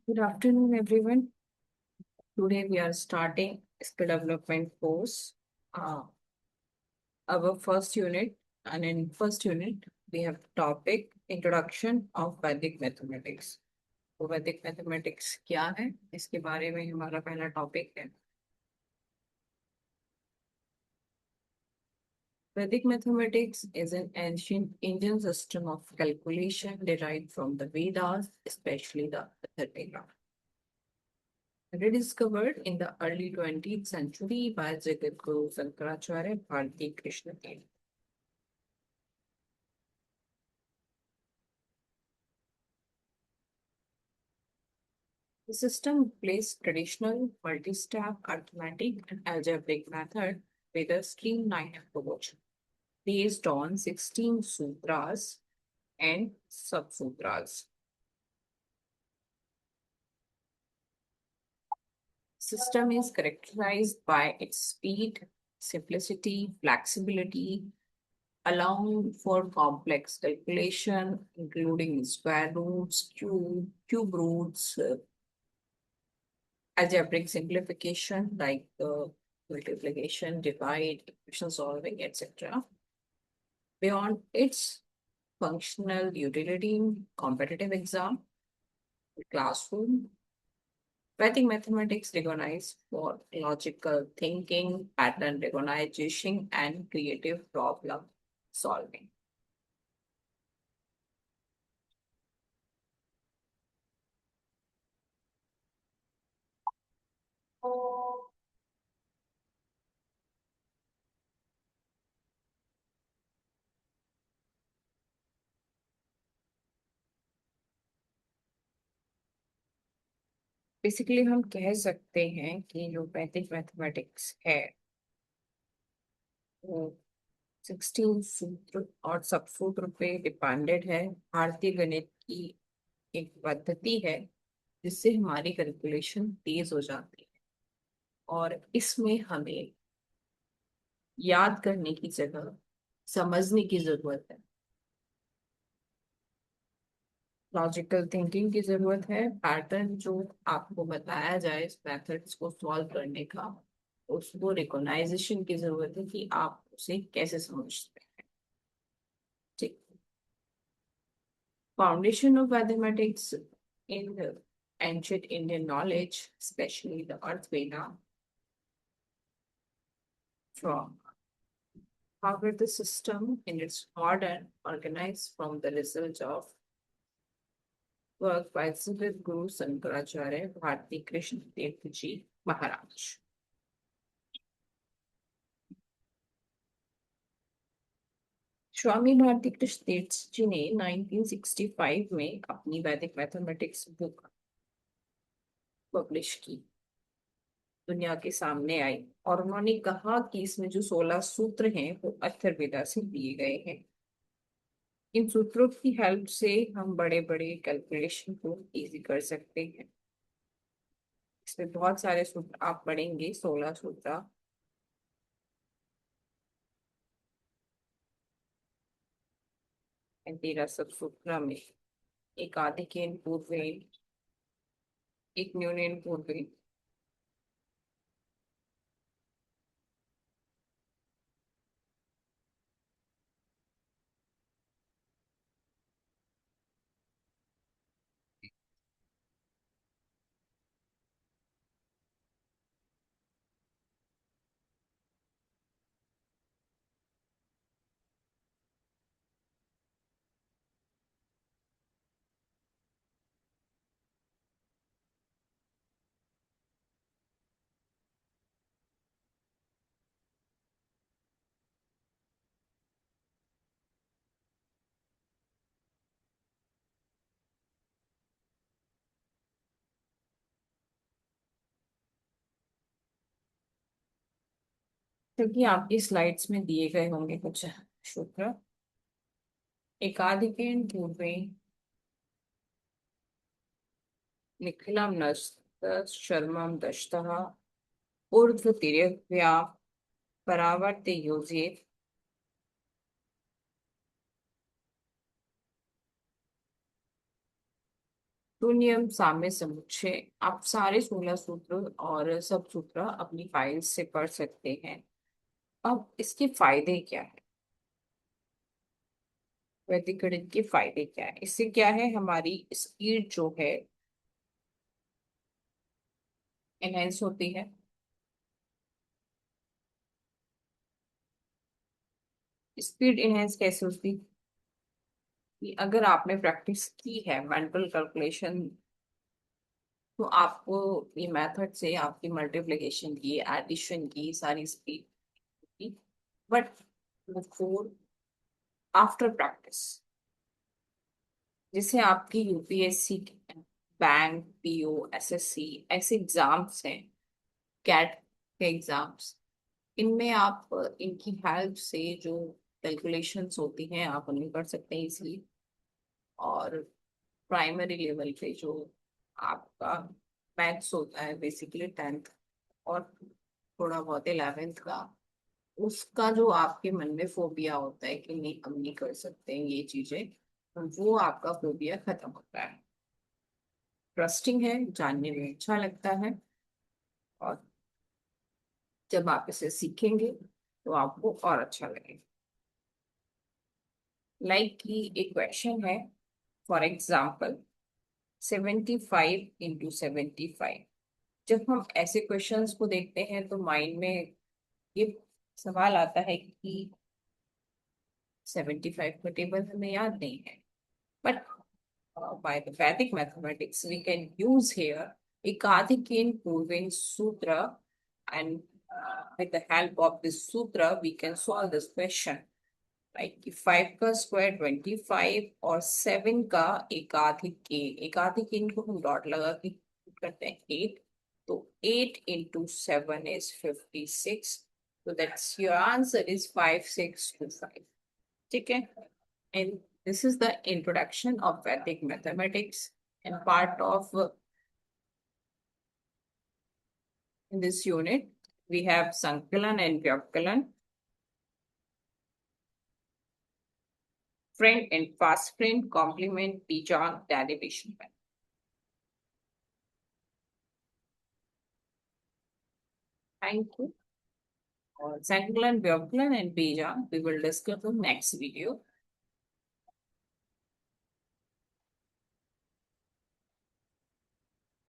Good afternoon, everyone. Today we are starting skill development course, uh, our first unit. And in first unit, we have topic introduction of Vedic mathematics. तो वैदिक mathematics क्या है इसके बारे में हमारा पहला टॉपिक है। Vedic mathematics is an ancient Indian system of calculation derived from the Vedas, especially the Atharvaveda. Rediscovered in the early 20th century by Jagadguru Shankaracharya Bharati Krishna Dev. The system replaced traditional multi-step arithmetic and algebraic method with a streamlined approach based on 16 sutras and sub-sutras. System is characterized by its speed, simplicity, flexibility, allowing for complex calculation, including square roots, cube roots, algebraic simplification like multiplication, divide, equation solving, etc. Beyond its functional utility in competitive exam, classroom, Vedic mathematics recognized for logical thinking, pattern recognition, and creative problem solving. Basically हम कह सकते हैं कि जो वैदिक mathematics है वो 16 सूत्र और सब सूत्र पे डिपेंडेड है। भारतीय गणित की एक पद्धति है जिससे हमारी कैलकुलेशन तेज हो जाती है और इसमें हमें याद करने की जगह समझने की जरूरत है, लॉजिकल थिंकिंग की जरूरत है। पैटर्न जो आपको बताया जाए इस मेथड्स को सॉल्व करने का, उसको रिकॉग्नाइजेशन की जरूरत है कि आप उसे कैसे समझते हैं। ठीक। Foundation of mathematics in the ancient Indian knowledge, especially the Earth Veda, from however the system in its modern organized from the result of work by Siddharth Guru Sankaracharya Bharati Krishna Tirth Ji Maharaj. स्वामी भारती कृष्ण तीर्थ जी ने 1965 में अपनी वैदिक mathematics book publish की, दुनिया के सामने आई और उन्होंने कहा कि इसमें जो 16 सूत्र हैं वो अथर्ववेदा से दिए गए हैं। इन सूत्रों की हेल्प से हम बड़े बड़े कैलकुलेशन को इजी कर सकते हैं। इसमें बहुत सारे सूत्र आप पढ़ेंगे, 16 सूत्र। तेरह सब सूत्र में एक आधिकेन पूर्वेन, एक न्यूनेन पूर्वेन, क्योंकि आपकी स्लाइड्स में दिए गए होंगे कुछ सूत्र। एकाधिकेन पूर्वेन निखिलम नस्त शर्मम दशतः ऊर्ध्वतिर्य्या परावर्ते योजे। तो नियम साम्य समुच्चय आप सारे 16 सूत्र और सब सूत्र अपनी फाइल से पढ़ सकते हैं। अब इसके फायदे क्या है? वैदिक गणित के फायदे क्या है? इससे क्या है, हमारी स्पीड जो है एनहेंस होती है। स्पीड इनहेंस कैसे होती है? कि अगर आपने प्रैक्टिस की है मेंटल कैलकुलेशन, तो आपको ये मेथड से आपकी मल्टीप्लिकेशन की, एडिशन की सारी स्पीड की। बट बिफोर आफ्टर प्रैक्टिस, जैसे आपकी यूपीएससी, बैंक, पीओ, एसएससी ऐसे एग्जाम्स हैं, कैट के एग्जाम्स, इनमें आप इनकी हेल्प से जो कैलकुलेशंस होती हैं आप उन्हें कर सकते हैं इजीली। और प्राइमरी लेवल पे जो आपका मैथ्स होता है बेसिकली 10th और थोड़ा बहुत 11th का, उसका जो आपके मन में फोबिया होता है कि नहीं हम नहीं कर सकते हैं ये चीजें, तो वो आपका फोबिया खत्म होता है। ट्रस्टिंग है, जानने में अच्छा लगता है, और जब आप इसे सीखेंगे तो आपको और अच्छा लगेगा। लाइक की एक क्वेश्चन है, फॉर एग्जाम्पल 75 × 75। जब हम ऐसे क्वेश्चंस को देखते हैं तो माइंड में ये सवाल आता है कि 75 का टेबल हमें याद नहीं है। But by the Vedic mathematics, we can use here Ekadhikin proving sutra, and with the help of this sutra, we can solve this question. Like कि 5 का स्क्वायर 25 और 7 का एकाधिक को हम डॉट लगा के करते हैं 8, तो 8 × 7 is 56, so that's your answer is 5625। ठीक है? And this is the introduction of Vedic mathematics, and part of in this unit we have Sankalan and Vyavakalan, friend and fast friend, complement, Bijan, derivation. Thank you. Sankalan, Vyavakalan and Bijan we will discuss in next video.